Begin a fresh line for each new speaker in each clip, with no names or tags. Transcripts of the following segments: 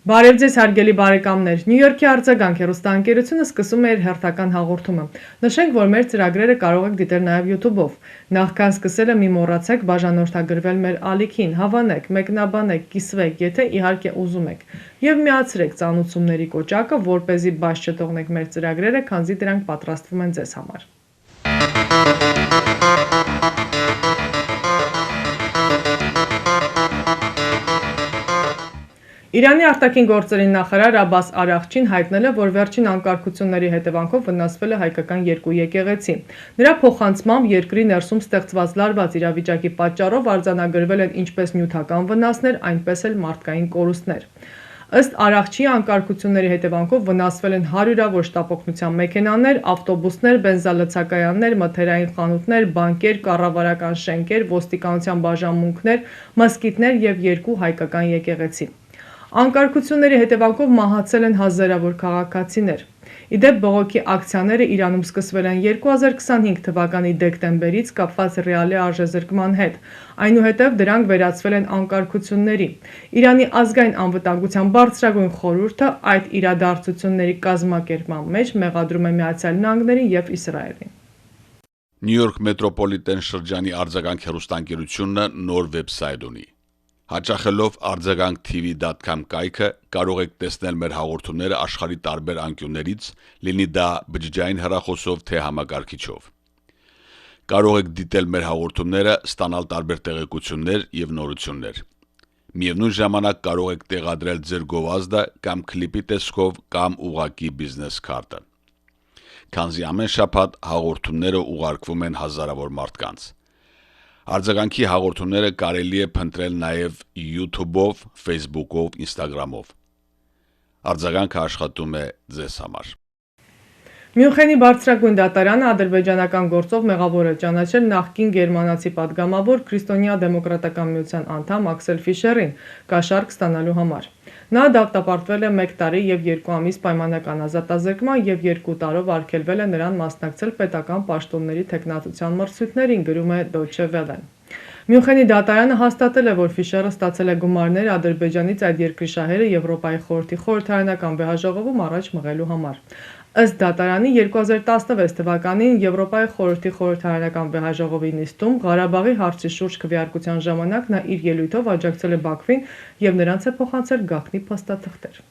Բարև ձեզ հարգելի բարեկամներ, Նյու Յորքի արձագանք հեռուստաընկերությունը սկսում է իր հերթական հաղորդումը։ Նշենք, որ մեր ծրագրերը կարող եք դիտել նաև YouTube-ով։ Նախքան սկսելը մի մոռացեք բաժանորդագրվել մեր ալիքին, հավանեք, մեկնաբանեք, կիսվեք, եթե իհարկե ուզում եք։ Եվ միացրեք ծանուցումների կոճակը, որպեսզի բաց չթողնեք մեր ծրագրերը, քանզի դրանք պատրաստվում են ձեզ համար։ Իրանի արտաքին գործերի նախարար Աբբաս Արաղչին հայտնել է, որ վերջին անկարգությունների հետևանքով վնասվել է հայկական երկու եկեղեցի։ Նրա փոխանցմամբ երկրի ներսում ստեղծված լարված իրավիճակի պատճառով արձանագրվել են ինչպես նյութական վնասներ, այնպես էլ մարդկային կորուստներ։ Ըստ Արաղչի, անկարգությունների հետևանքով վնասվել են հարյուրավոր շտապօգնության մեքենաներ, ավտոբուսներ, բենզալցակայաններ, մթերային խանութներ, բանկեր, կառավարական շենքեր, ոստիկանության բաժանմունքներ, մզկիթներ և երկու հայկական եկեղեցի։ Անկարգությունների հետևանքով մահացել են հազարավոր քաղաքացիներ։ Իդեպ բողոքի ակցիաները Իրանում սկսվել են 2025 թվականի դեկտեմբերից կապված ռեալի արժեզրկման հետ, այնուհետև դրանք վերածվել են անկարգությունների։ Իրանի ազգային անվտանգության բարձրագույն խորհուրդը այդ իրադարձությունների կազմակերպման մեջ մեղադրում է Միացյալ Նահանգներին և Իսրայելին։
Նյու Յորք մետրոպոլիտեն շրջանի արձագանք հեռուստաընկերությունը նոր վեբսայթ ունի։ Հաճախելով արձագանք.tv.com կայքը կարող եք տեսնել մեր հաղորդումները աշխարհի տարբեր անկյուններից, լինի դա բջջային հեռախոսով թե համակարգիչով։ Կարող եք դիտել մեր հաղորդումները, ստանալ տարբեր տեղեկություններ և նորություններ։ Միևնույն ժամանակ կարող եք տեղադրել ձեր գովազդը կամ քլիպի տեսքով կամ ուղղակի բիզնես քարտը։ Քանզի ամեն շաբաթ հաղորդումները ուղարկվում են հազարավոր մարդկանց։ Արձագանքի հաղորդումները կարելի է փնտրել նաև YouTube-ով, Facebook-ով, Instagram-ով։ Արձագանքը աշխատում է ձեզ համար։
Մյունխենի բարձրագույն դատարանը ադրբեջանական գործով մեղավոր է ճանաչել նախկին գերմանացի պատգամավոր Քրիստոնյա դեմոկրատական միության անդամ Աքսել Ֆիշերին կաշառք ստանալու համար։ Նա դատապարտվել է 1 տարի և 2 ամիս պայմանական ազատազրկման և 2 տարով արգելվել է նրան մասնակցել պետական պաշտոնների թեկնածության մրցույթներին, գրում է Deutsche Welle։ Մյունխենի դատարանը հաստատել է, որ Ֆիշերը ստացել է գումարներ Ադրբեջանից այդ երկրի շահերը Եվրոպայի խորհրդի խորհրդարանական վեհաժողովում առաջ մղելու համար։ Ըստ դատարանի 2016 թվականին Եվրոպայի խորհրդի խորհրդարանական վեհաժողովի նիստում Ղարաբաղի հարցի շուրջ քվեարկության ժամանակ նա իր ելույթով աջակցել է Բաքվին և նրանց է փոխանցել գաղտնի փաստաթղթեր։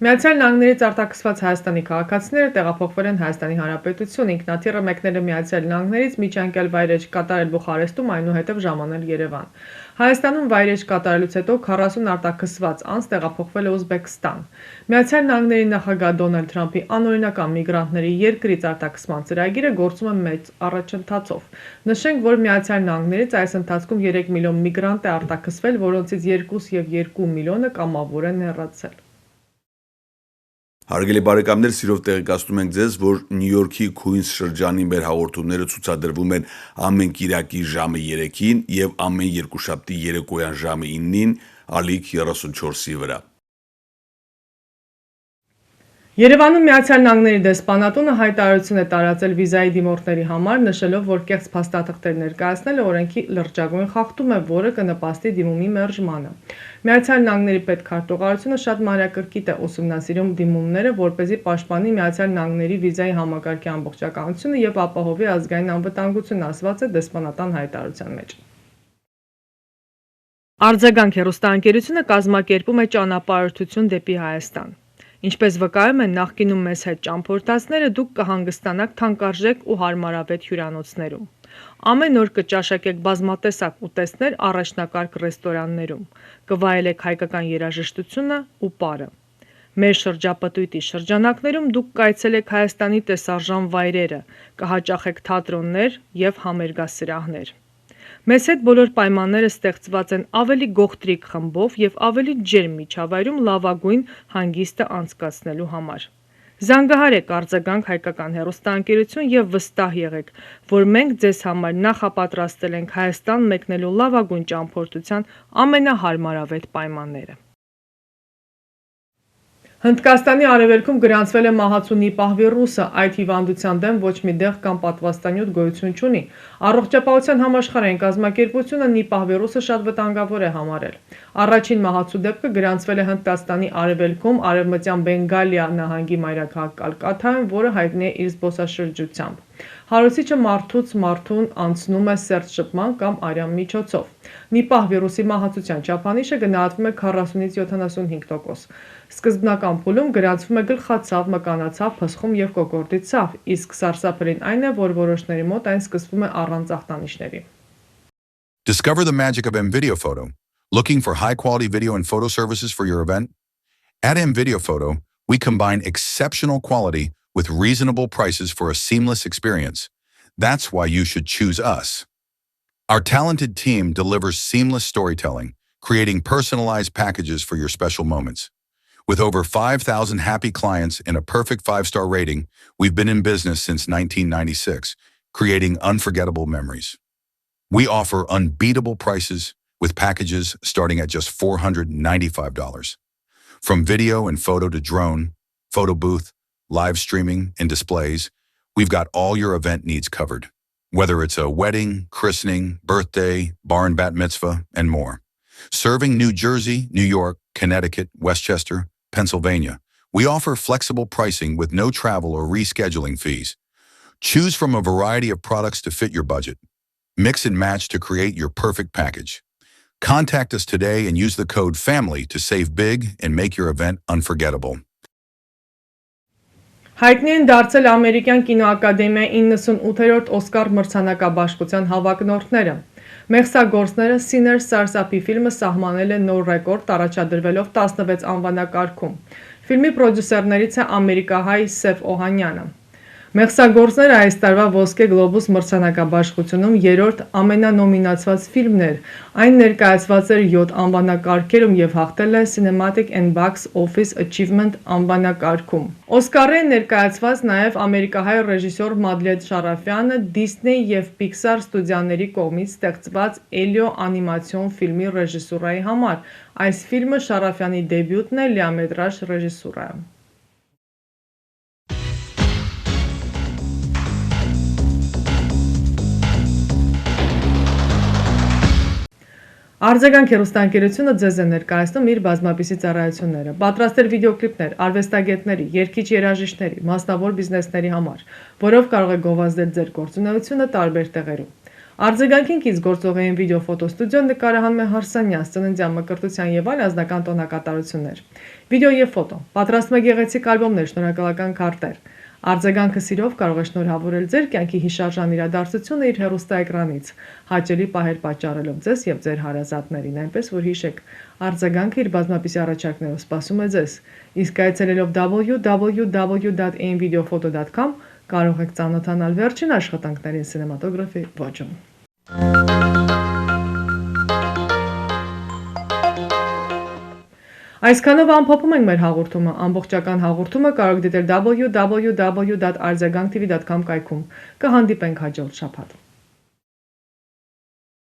Միացյալ Նահանգներից արտաքսված Հայաստանի քաղաքացիները տեղափոխվել են Հայաստանի Հանրապետություն, ինքնաթիռը մեկնել է Միացյալ Նահանգներից միջանկյալ վայրէջք կատարել Բուխարեստում, այնուհետև ժամանել Երևան։ Հայաստանում վայրէջք կատարելուց հետո 40 արտաքսված անձ տեղափոխվել է Ուզբեկստան։ Միացյալ Նահանգների նախագահ Դոնալդ Թրամփի անօրինական միգրանտների երկրից արտաքսման ծրագիրը գործում է մեծ առաջընթացով։ Նշենք, որ Միացյալ Նահանգներից այս ընթացքում 3 միլիոն միգրանտ է արտաքսվել, որոնցից 2,2 միլիոնը կամավոր են հեռացել։
Հարգելի բարեկամներ, սիրով տեղեկացնում ենք ձեզ, որ Նյու Յորքի Քուինս շրջանի մեր հաղորդումները ցուցադրվում են ամեն կիրակի ժամը 3-ին և ամեն երկուշաբթի երեկոյան ժամը 9-ին ալիք 34-ի վրա։
Երևանում Միացյալ Նահանգների դեսպանատունը հայտարարություն է տարածել վիզայի դիմորդների համար, նշելով, որ կեղծ փաստաթղթեր ներկայացնելը օրենքի լրջագույն խախտում է, որը կնպաստի դիմումի մերժմանը։ Միացյալ Նահանգների պետքարտուղարությունը շատ մանրակրկիտ է ուսումնասիրում դիմումները, որպեսզի պաշտպանի Միացյալ Նահանգների վիզայի համակարգի ամբողջականությունը և ապահովի ազգային անվտանգությունը, ասված է դեսպանատան հայտարարության մեջ։ Արձագանք հեռուստաընկերությունը կազմակերպում է ճանապարհորդություն դեպի Հայաստան։ Ինչպես վկայում են նախկինում մեզ հետ ճամփորդածները, դուք կհանգստանաք թանկարժեք ու հարմարավետ հյուրանոցներում։ Ամեն օր կճաշակեք բազմատեսակ ուտեստներ առաջնակարգ ռեստորաններում, կվայելեք հայկական երաժշտությունը ու պարը։ Մեր շրջապտույտի շրջանակներում դուք կայցելեք Հայաստանի տեսարժան վայրերը, կհաճախեք թատրոններ և համերգասրահներ։ Մեզ հետ բոլոր պայմանները ստեղծված են ավելի գողտրիկ խմբով և ավելի ջերմ միջավայրում լավագույն հանգիստը անցկացնելու համար։ Զանգահարեք Արձագանք հայկական հեռուստաընկերություն և վստահ եղեք, որ մենք ձեզ համար նախապատրաստել ենք Հայաստան մեկնելու լավագույն ճամփորդության ամենահարմարավետ պայմանները։ Հնդկաստանի արևելքում գրանցվել է մահացու նիպահ վիրուսը, այդ հիվանդության դեմ ոչ մի դեղ կամ պատվաստանյութ գոյություն չունի։ Առողջապահության համաշխարհային կազմակերպությունը նիպահ վիրուսը շատ վտանգավոր է համարել։ Առաջին մահացու դեպքը գրանցվել է Հնդկաստանի արևելքում արևմտյան Բենգալիա նահանգի մայրաքաղաք Կալկաթայում, որը հայտնի է իր զբոսաշրջությամբ։ Հարուցիչը մարդուց մարդուն անցնում է սերտ շփման կամ արյան միջոցով։ Նիպահ վիրուսի մահացության չափանիշը գնահատվում է 40-ից 75%։ Սկզբնական փուլում գրանցվում է գլխացավ, մկանացավ, փսխում և կոկորդի ցավ, իսկ սարսափելին այն է, որ որոշների մոտ այն սկսվում է առանց ախտանիշների։
Discover the magic of M-Video Photo. Looking for high-quality video and photo services for your event? At M-Video Photo, we combine exceptional quality with reasonable prices for a seamless experience. That's why you should choose us. Our talented team delivers seamless storytelling, creating personalized packages for your special moments. With over 5,000 happy clients and a perfect 5-star rating, we've been in business since 1996, creating unforgettable memories. We offer unbeatable prices with packages starting at just $495. From video and photo to drone, photo booth, live streaming, and displays, we've got all your event needs covered. Whether it's a wedding, christening, birthday, bar and bat mitzvah, and more. Serving New Jersey, New York, Connecticut, Westchester, Pennsylvania, we offer flexible pricing with no travel or rescheduling fees. Choose from a variety of products to fit your budget. Mix and match to create your perfect package. Contact us today and use the code FAMILY to save big and make your event unforgettable.
Հայտնի են դարձել ամերիկյան կինոակադեմիայի 98-րդ Օսկար մրցանակաբաշխության հավակնորդները։ Մեղսագործները Sinners սարսափի ֆիլմը սահմանել է նոր ռեկորդ, առաջադրվելով 16 անվանակարգում։ Ֆիլմի պրոդյուսերներից է ամերիկահայ Սև Օհանյանը։ Մեղսագործները այս տարվա Ոսկե գլոբուս մրցանակաբաշխությունում երրորդ ամենանոմինացված ֆիլմն էր։ Այն ներկայացված էր 7 անվանակարգերում և հաղթել է Cinematic and Box Office Achievement անվանակարգում։ Օսկարի են ներկայացված նաև ամերիկահայ ռեժիսոր Մադլետ Շարաֆյանը Disney և Pixar ստուդիաների կողմից ստեղծված Էլիո անիմացիոն ֆիլմի ռեժիսուրայի համար։ Այս ֆիլմը Շարաֆյանի դեբյուտն է լիամետրաժ ռեժիսուրայում։ Արձագանք հեռուստաընկերությունը ձեզ է ներկայացնում իր բազմապիսի ծառայությունները, պատրաստել վիդեոկլիպներ արվեստագետների, երգիչ երաժիշտների, մասնավոր բիզնեսների համար, որով կարող եք գովազդել ձեր գործունեությունը տարբեր տեղերում։ Արձագանքին կից գործողային վիդեո-ֆոտոստուդիոն նկարահանում է Հարսանյան, ծննդյան մկրտության և այլ անձնական տոնակատարություններ։ Վիդեո և ֆոտո, պատրաստում է գեղեցիկ ալբոմներ, շնորհակալական քարտեր։ Արձագանքը սիրով կարող է շնորհավորել ձեր կյանքի հիշարժան իրադարձությունը իր հեռուստաէկրանից, հաճելի պահեր պատճառելով ձեզ և ձեր հարազատներին, այնպես որ հիշեք, Արձագանքը իր բազմապիսի առաջարկներով սպասում է ձեզ, իսկ այցելելով www.amvideophoto.com կարող եք ծանոթանալ վերջին աշխատանքներին սինեմատոգրաֆի ոճում։ Այսքանով ամփոփում ենք մեր հաղորդումը, ամբողջական հաղորդումը կարող դիտել www.arzaganktv.com կայքում։ Կհանդիպենք հաջորդ շաբաթ։